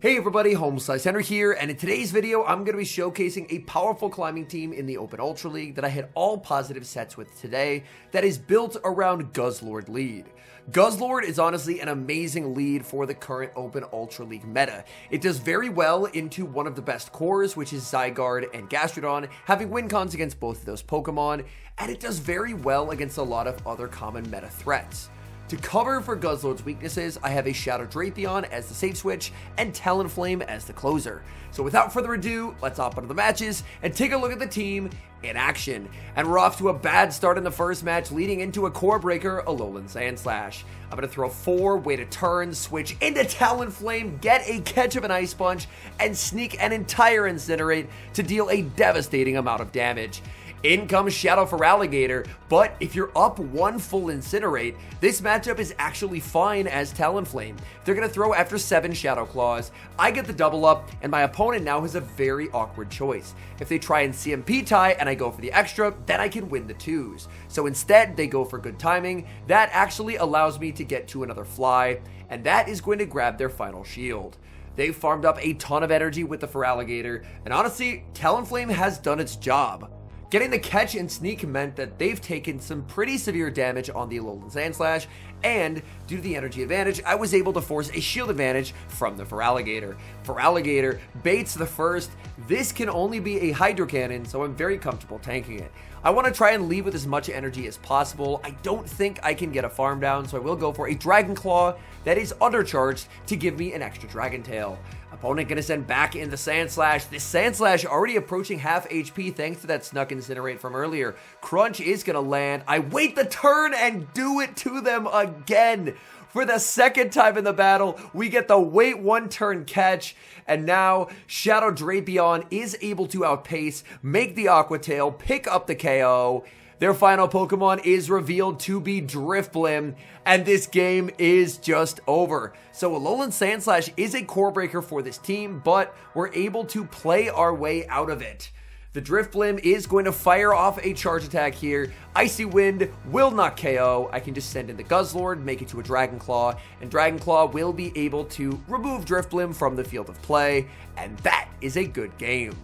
Hey everybody, HomeSliceHenry here, and in today's video, I'm going to be showcasing a powerful climbing team in the Open Ultra League that I hit all positive sets with today that is built around Guzzlord lead. Guzzlord is honestly an amazing lead for the current Open Ultra League meta. It does very well into one of the best cores, which is Zygarde and Gastrodon, having win cons against both of those Pokemon, and it does very well against a lot of other common meta threats. To cover for Guzzlord's weaknesses, I have a Shadow Drapion as the safe switch and Talonflame as the closer. So without further ado, let's hop into the matches and take a look at the team in action. And we're off to a bad start in the first match, leading into a core breaker, Alolan Sandslash. I'm going to throw 4, wait a turn, switch into Talonflame, get a catch of an Ice Punch, and sneak an entire Incinerate to deal a devastating amount of damage. In comes Shadow Feraligatr, but if you're up 1 full Incinerate, this matchup is actually fine as Talonflame. They're going to throw after 7 Shadow Claws. I get the double up, and my opponent now has a very awkward choice. If they try and CMP tie and I go for the extra, then I can win the 2s. So instead, they go for good timing. That actually allows me to get to another fly, and that is going to grab their final shield. They've farmed up a ton of energy with the Feraligatr, and honestly, Talonflame has done its job. Getting the catch and sneak meant that they've taken some pretty severe damage on the Alolan Sandslash, and due to the energy advantage, I was able to force a shield advantage from the Feraligatr. Feraligatr baits the first. This can only be a Hydro Cannon, so I'm very comfortable tanking it. I want to try and leave with as much energy as possible. I don't think I can get a farm down, so I will go for a Dragon Claw that is undercharged to give me an extra Dragon Tail. Opponent gonna send back in the Sandslash. This Sandslash already approaching half HP thanks to that snuck Incinerate from earlier. Crunch is gonna land. I wait the turn and do it to them again. For the second time in the battle, we get the wait 1 turn catch, and now Shadow Drapion is able to outpace, make the Aqua Tail, pick up the KO. Their final Pokemon is revealed to be Drifblim, and this game is just over. So Alolan Sandslash is a core breaker for this team, but we're able to play our way out of it. The Drifblim is going to fire off a charge attack here. Icy Wind will not KO. I can just send in the Guzzlord, make it to a Dragon Claw, and Dragon Claw will be able to remove Drifblim from the field of play, and that is a good game.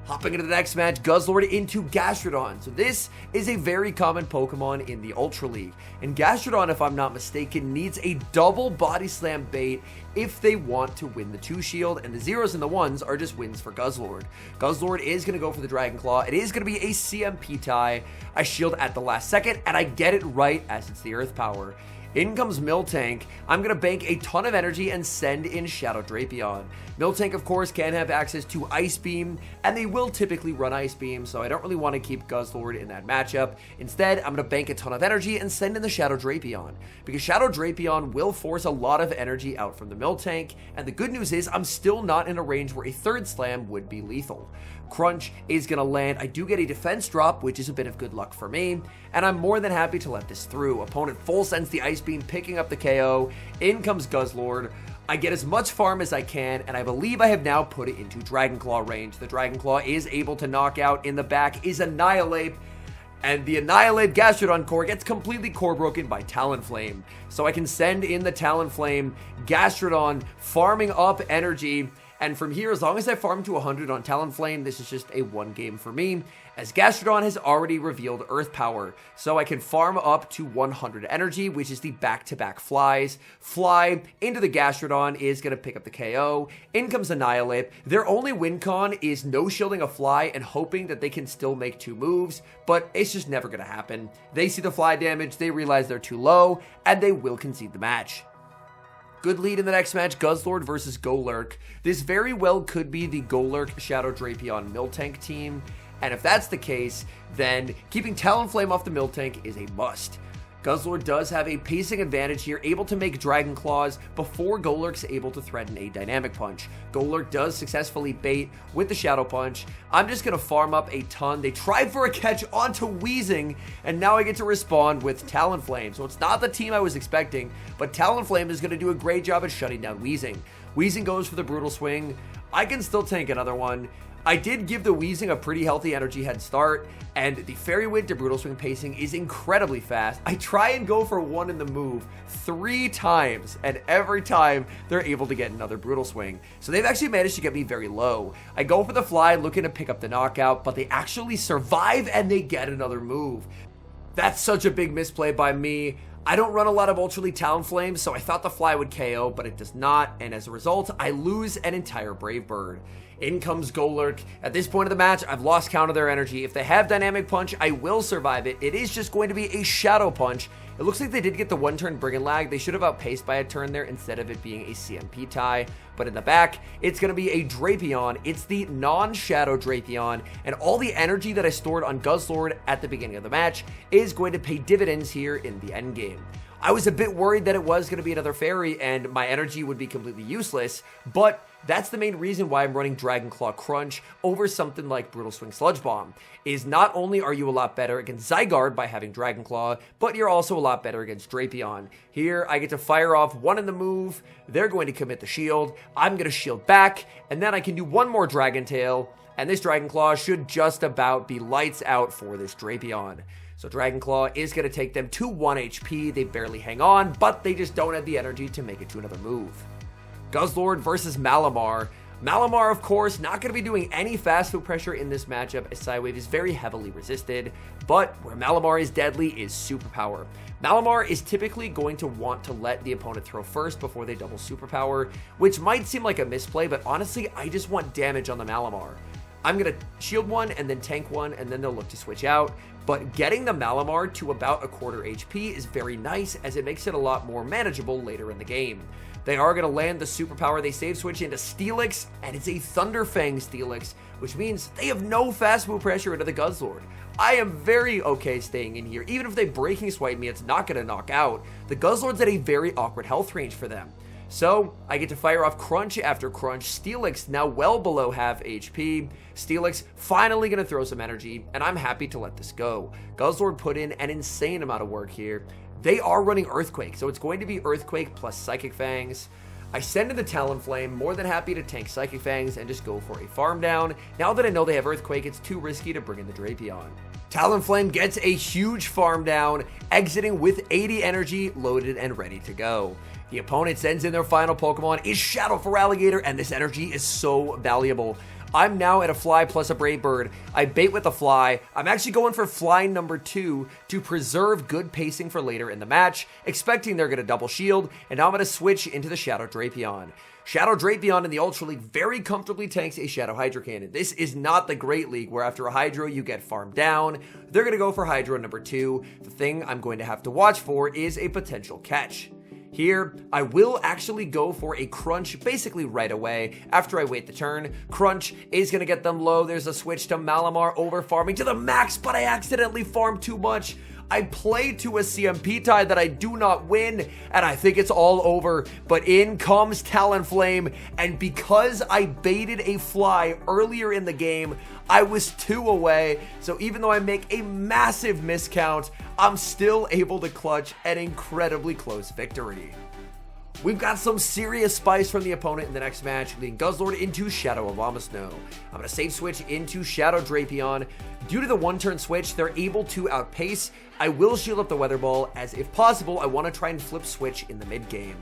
Hopping into the next match, Guzzlord into Gastrodon. So this is a very common Pokemon in the Ultra League. And Gastrodon, if I'm not mistaken, needs a double Body Slam bait if they want to win the 2 shield, and the 0s and the 1s are just wins for Guzzlord. Guzzlord is going to go for the Dragon Claw. It is going to be a CMP tie. I shield at the last second, and I get it right as it's the Earth Power. In comes Miltank. I'm going to bank a ton of energy and send in Shadow Drapion. Miltank, of course, can have access to Ice Beam, and they will typically run Ice Beam, so I don't really want to keep Guzzlord in that matchup. Instead, I'm going to bank a ton of energy and send in the Shadow Drapion, because Shadow Drapion will force a lot of energy out from the Miltank, and the good news is I'm still not in a range where a third slam would be lethal. Crunch is going to land. I do get a defense drop, which is a bit of good luck for me, and I'm more than happy to let this through. Opponent full sends the Ice Beam, picking up the KO. In comes Guzzlord. I get as much farm as I can, and I believe I have now put it into Dragon Claw range. The Dragon Claw is able to knock out. In the back is Annihilate, and the Annihilate Gastrodon core gets completely core broken by Talonflame. So I can send in the Talonflame, Gastrodon farming up energy, and from here, as long as I farm to 100 on Talonflame, this is just a 1 game for me, as Gastrodon has already revealed Earth Power, so I can farm up to 100 energy, which is the back-to-back flies. Fly into the Gastrodon is going to pick up the KO. In comes Annihilate. Their only win con is no shielding a fly and hoping that they can still make 2 moves, but it's just never going to happen. They see the fly damage, they realize they're too low, and they will concede the match. Good lead in the next match, Guzzlord versus Golurk. This very well could be the Golurk Shadow Drapion Miltank team, and if that's the case, then keeping Talonflame off the Miltank is a must. Guzzlord does have a pacing advantage here, able to make Dragon Claws before Golurk's able to threaten a Dynamic Punch. Golurk does successfully bait with the Shadow Punch. I'm just going to farm up a ton. They tried for a catch onto Weezing, and now I get to respond with Talonflame. So it's not the team I was expecting, but Talonflame is going to do a great job at shutting down Weezing. Weezing goes for the Brutal Swing. I can still tank another one. I did give the Weezing a pretty healthy energy head start, and the Fairy Wind to Brutal Swing pacing is incredibly fast. I try and go for one in the move 3 times, and every time they're able to get another Brutal Swing. So they've actually managed to get me very low. I go for the fly, looking to pick up the knockout, but they actually survive and they get another move. That's such a big misplay by me. I don't run a lot of Ultra League Talonflame, so I thought the fly would KO, but it does not, and as a result, I lose an entire Brave Bird. In comes Golurk. At this point of the match, I've lost count of their energy. If they have Dynamic Punch, I will survive it. It is just going to be a Shadow Punch. It looks like they did get the 1-turn Brigand Lag. They should have outpaced by a turn there instead of it being a CMP tie. But in the back, it's going to be a Drapion. It's the non-Shadow Drapion, and all the energy that I stored on Guzzlord at the beginning of the match is going to pay dividends here in the endgame. I was a bit worried that it was going to be another fairy and my energy would be completely useless, but that's the main reason why I'm running Dragon Claw Crunch over something like Brutal Swing Sludge Bomb, is not only are you a lot better against Zygarde by having Dragon Claw, but you're also a lot better against Drapion. Here, I get to fire off one in the move, they're going to commit the shield, I'm going to shield back, and then I can do one more Dragon Tail, and this Dragon Claw should just about be lights out for this Drapion. So Dragon Claw is going to take them to 1 HP. They barely hang on, but they just don't have the energy to make it to another move. Guzzlord versus Malamar. Malamar, of course, not going to be doing any fast food pressure in this matchup as Psywave is very heavily resisted, but where Malamar is deadly is Superpower. Malamar is typically going to want to let the opponent throw first before they double Superpower, which might seem like a misplay, but honestly, I just want damage on the Malamar. I'm going to shield one and then tank one, and then they'll look to switch out. But getting the Malamar to about a quarter HP is very nice, as it makes it a lot more manageable later in the game. They are going to land the Superpower. They save switch into Steelix, and it's a Thunderfang Steelix, which means they have no fast move pressure into the Guzzlord. I am very okay staying in here. Even if they Breaking Swipe me, it's not going to knock out. The Guzzlord's at a very awkward health range for them. So, I get to fire off Crunch after Crunch. Steelix now well below half HP. Steelix finally going to throw some energy, and I'm happy to let this go. Guzzlord put in an insane amount of work here. They are running Earthquake, so it's going to be Earthquake plus Psychic Fangs. I send in the Talonflame, more than happy to tank Psychic Fangs and just go for a farm down. Now that I know they have Earthquake, it's too risky to bring in the Drapion. Talonflame gets a huge farm down, exiting with 80 energy loaded and ready to go. The opponent sends in their final Pokemon is Shadow Feraligatr, and this energy is so valuable. I'm now at a Fly plus a Brave Bird. I bait with the Fly. I'm actually going for Fly number 2 to preserve good pacing for later in the match, expecting they're going to double shield, and now I'm going to switch into the Shadow Drapion. Shadow Drapion in the Ultra League very comfortably tanks a Shadow Hydro Cannon. This is not the Great League where after a Hydro you get farmed down. They're going to go for Hydro number 2. The thing I'm going to have to watch for is a potential catch. Here, I will actually go for a Crunch basically right away after I wait the turn. Crunch is going to get them low. There's a switch to Malamar over farming to the max, but I accidentally farmed too much. I play to a CMP tie that I do not win, and I think it's all over, but in comes Talonflame, and because I baited a Fly earlier in the game, I was 2 away, so even though I make a massive miscount, I'm still able to clutch an incredibly close victory. We've got some serious spice from the opponent in the next match, leading Guzzlord into Shadow Abomasnow. I'm going to save switch into Shadow Drapion. Due to the 1-turn switch, they're able to outpace. I will shield up the Weather Ball, as if possible, I want to try and flip switch in the mid-game.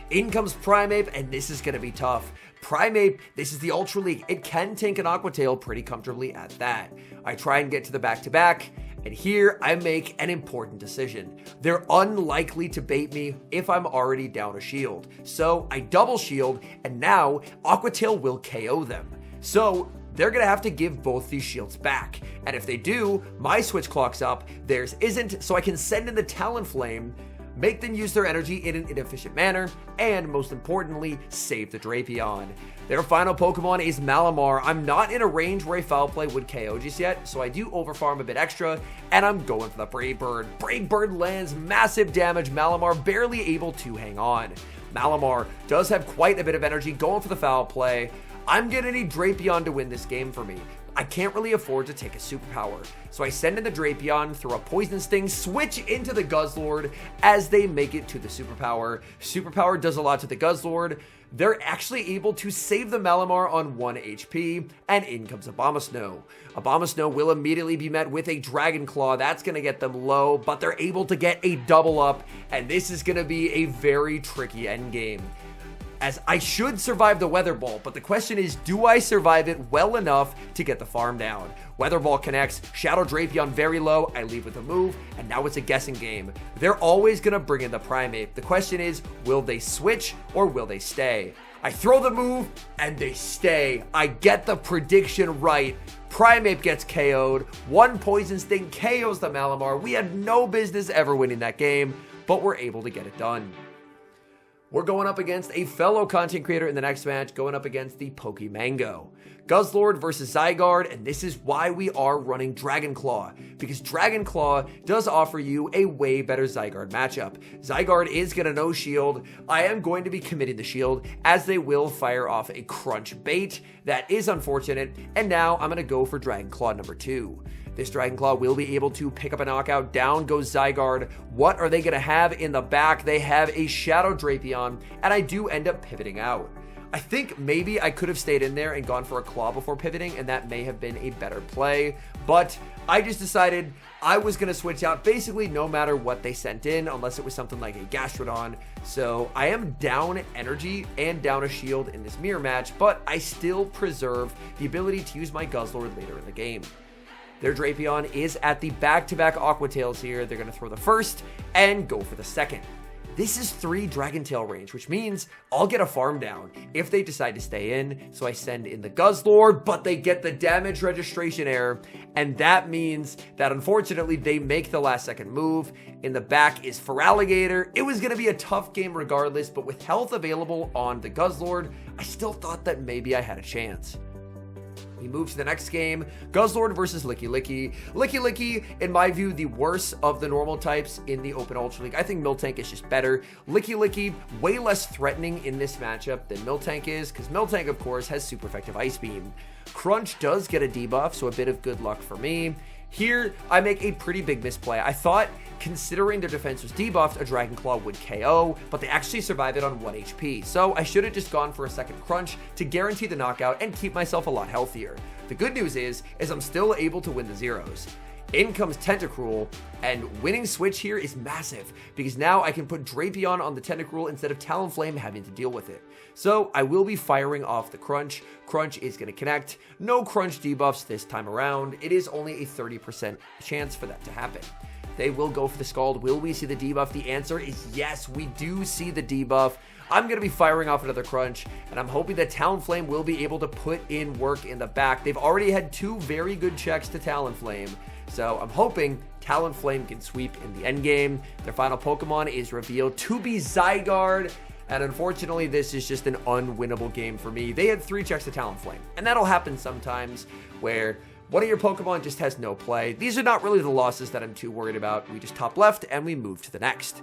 In comes Primeape, and this is going to be tough. Primeape, this is the Ultra League. It can tank an Aqua Tail pretty comfortably at that. I try and get to the back-to-back, and here I make an important decision. They're unlikely to bait me if I'm already down a shield. So I double shield, and now Aqua Tail will KO them. So they're going to have to give both these shields back. And if they do, my switch clocks up, theirs isn't, so I can send in the Talonflame, make them use their energy in an inefficient manner, and most importantly, save the Drapion. Their final Pokemon is Malamar. I'm not in a range where a Foul Play would KO just yet, so I do overfarm a bit extra, and I'm going for the Brave Bird. Brave Bird lands massive damage, Malamar barely able to hang on. Malamar does have quite a bit of energy going for the Foul Play. I'm gonna need Drapion to win this game for me. I can't really afford to take a Superpower, so I send in the Drapion, throw a Poison Sting, switch into the Guzzlord as they make it to the Superpower. Superpower does a lot to the Guzzlord. they're actually able to save the Malamar on 1 HP, and in comes Abomasnow. Abomasnow will immediately be met with a Dragon Claw. That's going to get them low, but they're able to get a double up, and this is going to be a very tricky endgame. As I should survive the Weather Ball, but the question is, do I survive it well enough to get the farm down? Weather Ball connects, Shadow Drapion very low, I leave with a move, and now it's a guessing game. They're always going to bring in the Primate. The question is, will they switch or will they stay? I throw the move, and they stay. I get the prediction right. Primate gets KO'd, 1 Poison Sting KOs the Malamar. We had no business ever winning that game, but we're able to get it done. We're going up against a fellow content creator in the next match, going up against the Pokemango. Guzzlord versus Zygarde, and this is why we are running Dragon Claw, because Dragon Claw does offer you a way better Zygarde matchup. Zygarde is going to no shield. I am going to be committing the shield, as they will fire off a Crunch bait. That is unfortunate, and now I'm going to go for Dragon Claw number 2. This Dragon Claw will be able to pick up a knockout. Down goes Zygarde. What are they going to have in the back? They have a Shadow Drapion, and I do end up pivoting out. I think maybe I could have stayed in there and gone for a Claw before pivoting, and that may have been a better play, but I just decided I was going to switch out basically no matter what they sent in, unless it was something like a Gastrodon. So I am down energy and down a shield in this mirror match, but I still preserve the ability to use my Guzzlord later in the game. Their Drapion is at the back-to-back Aqua Tails here. They're going to throw the first and go for the second. This is 3 Dragon Tail range, which means I'll get a farm down if they decide to stay in. So I send in the Guzzlord, but they get the damage registration error. And that means that unfortunately they make the last second move. In the back is Feraligatr. It was going to be a tough game regardless, but with health available on the Guzzlord, I still thought that maybe I had a chance. We move to the next game, Guzzlord versus Licky. Licky, in my view, the worst of the normal types in the Open Ultra League. I think Miltank is just better. Licky, way less threatening in this matchup than Miltank is, because Miltank, of course, has super effective Ice Beam. Crunch does get a debuff, so a bit of good luck for me. Here, I make a pretty big misplay. I thought, considering their defense was debuffed, a Dragon Claw would KO, but they actually survive it on 1 HP. So I should have just gone for a second Crunch to guarantee the knockout and keep myself a lot healthier. The good news is I'm still able to win the zeros. In comes Tentacruel, and winning switch here is massive, because now I can put Drapion on the Tentacruel instead of Talonflame having to deal with it. So I will be firing off the Crunch. Crunch is going to connect. No Crunch debuffs this time around. It is only a 30% chance for that to happen. They will go for the Scald. Will we see the debuff? The answer is yes, we do see the debuff. I'm going to be firing off another Crunch, and I'm hoping that Talonflame will be able to put in work in the back. They've already had 2 very good checks to Talonflame, so I'm hoping Talonflame can sweep in the endgame. Their final Pokemon is revealed to be Zygarde, and unfortunately, this is just an unwinnable game for me. They had 3 checks to Talonflame, and that'll happen sometimes where one of your Pokemon just has no play. These are not really the losses that I'm too worried about. We just top left, and we move to the next.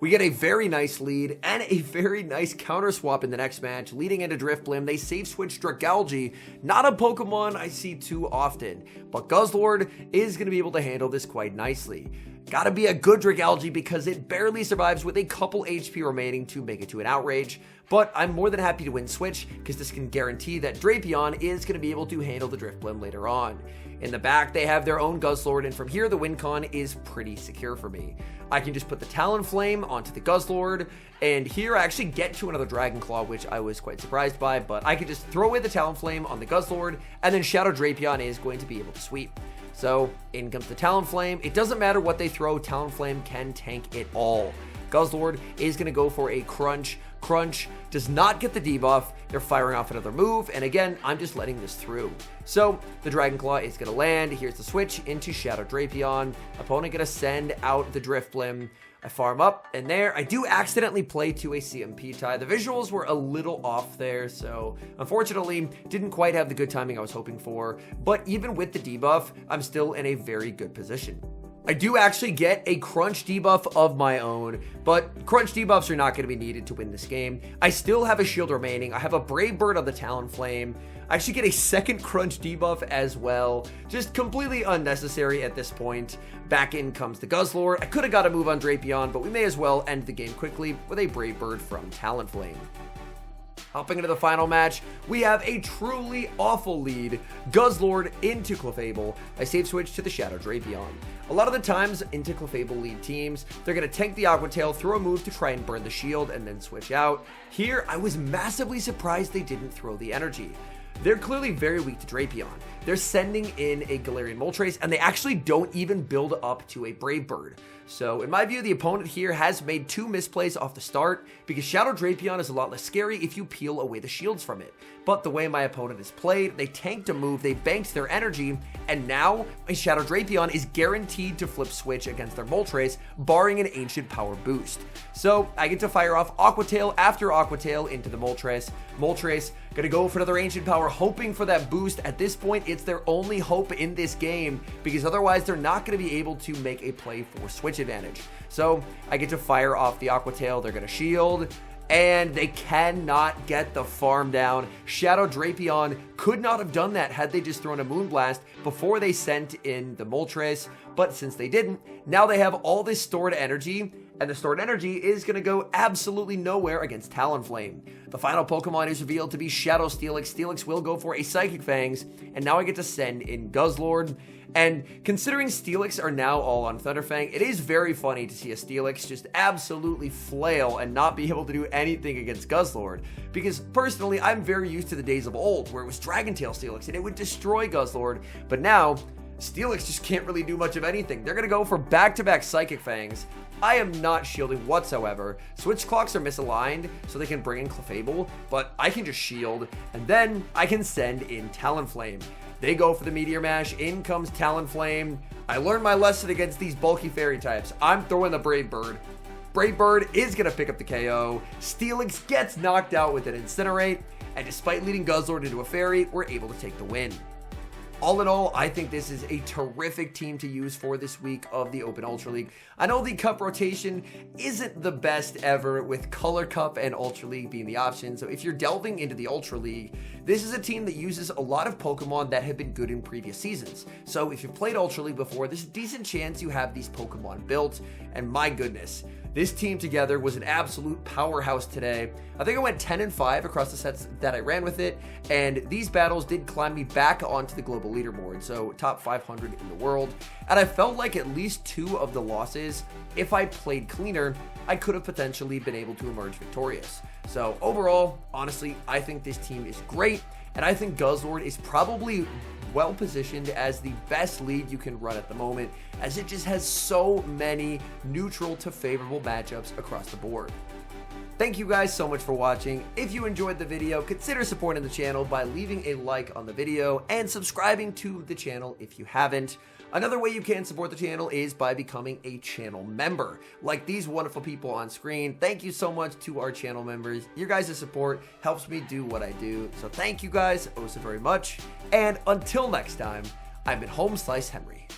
We get a very nice lead and a very nice counter swap in the next match, leading into Drifblim. They save switch Dragalge, not a Pokemon I see too often, but Guzzlord is going to be able to handle this quite nicely. Gotta be a good Dragalge because it barely survives with a couple HP remaining to make it to an Outrage, but I'm more than happy to win switch because this can guarantee that Drapion is going to be able to handle the Drifblim later on. In the back, they have their own Guzzlord, and from here, the win con is pretty secure for me. I can just put the Talonflame onto the Guzzlord, and here I actually get to another Dragon Claw, which I was quite surprised by, but I can just throw away the Talonflame on the Guzzlord, and then Shadow Drapion is going to be able to sweep. So, in comes the Talonflame. It doesn't matter what they throw, Talonflame can tank it all. Guzzlord is going to go for a Crunch. Crunch does not get the debuff. They're firing off another move, and again, I'm just letting this through. So, the Dragon Claw is going to land. Here's the switch into Shadow Drapion. Opponent going to send out the Drifblim. I farm up, and there, I do accidentally play to a CMP tie. The visuals were a little off there, so unfortunately, didn't quite have the good timing I was hoping for, but even with the debuff, I'm still in a very good position. I do actually get a Crunch debuff of my own, but Crunch debuffs are not going to be needed to win this game. I still have a shield remaining. I have a Brave Bird on the Talonflame. I actually get a second Crunch debuff as well. Just completely unnecessary at this point. Back in comes the Guzzlord. I could have got a move on Drapion, but we may as well end the game quickly with a Brave Bird from Talonflame. Hopping into the final match, we have a truly awful lead. Guzzlord into Clefable. I save switch to the Shadow Drapion. A lot of the times into Clefable lead teams, they're going to tank the Aqua Tail, throw a move to try and burn the shield, and then switch out. Here, I was massively surprised they didn't throw the energy. They're clearly very weak to Drapion. They're sending in a Galarian Moltres, and they actually don't even build up to a Brave Bird. So in my view, the opponent here has made two misplays off the start, because Shadow Drapion is a lot less scary if you peel away the shields from it. But the way my opponent is played, they tanked a move, they banked their energy, and now a Shadow Drapion is guaranteed to flip switch against their Moltres, barring an Ancient Power boost. So I get to fire off Aqua Tail after Aqua Tail into the Moltres. Moltres gonna go for another Ancient Power, hoping for that boost. At this point, it's their only hope in this game, because otherwise they're not gonna be able to make a play for switch advantage. So I get to fire off the Aqua Tail, they're gonna shield, and they cannot get the farm down. Shadow Drapion could not have done that had they just thrown a Moonblast before they sent in the Moltres, but since they didn't, now they have all this stored energy, and the stored energy is going to go absolutely nowhere against Talonflame. The final Pokemon is revealed to be Shadow Steelix. Steelix will go for a Psychic Fangs, and now I get to send in Guzzlord. And considering Steelix are now all on Thunderfang, it is very funny to see a Steelix just absolutely flail and not be able to do anything against Guzzlord. Because personally, I'm very used to the days of old where it was Dragon Tail Steelix and it would destroy Guzzlord. But now, Steelix just can't really do much of anything. They're going to go for back-to-back Psychic Fangs. I am not shielding whatsoever. Switch clocks are misaligned, so they can bring in Clefable, but I can just shield, and then I can send in Talonflame. They go for the Meteor Mash, in comes Talonflame. I learned my lesson against these bulky fairy types. I'm throwing the Brave Bird. Brave Bird is going to pick up the KO. Steelix gets knocked out with an Incinerate, and despite leading Guzzlord into a fairy, we're able to take the win. All in all, I think this is a terrific team to use for this week of the Open Ultra League. I know the Cup rotation isn't the best ever, with Color Cup and Ultra League being the option, so if you're delving into the Ultra League, this is a team that uses a lot of Pokemon that have been good in previous seasons. So if you've played Ultra League before, there's a decent chance you have these Pokemon built, and my goodness, this team together was an absolute powerhouse today. I think I went 10-5 across the sets that I ran with it, and these battles did climb me back onto the global leaderboard, so top 500 in the world. And I felt like at least two of the losses, if I played cleaner, I could have potentially been able to emerge victorious. So overall, honestly, I think this team is great, and I think Guzzlord is probably well positioned as the best lead you can run at the moment, as it just has so many neutral to favorable matchups across the board. Thank you guys so much for watching. If you enjoyed the video, consider supporting the channel by leaving a like on the video and subscribing to the channel if you haven't. Another way you can support the channel is by becoming a channel member, like these wonderful people on screen. Thank you so much to our channel members. Your guys' support helps me do what I do, so thank you guys oh so very much. And until next time, I've been HomeSliceHenry.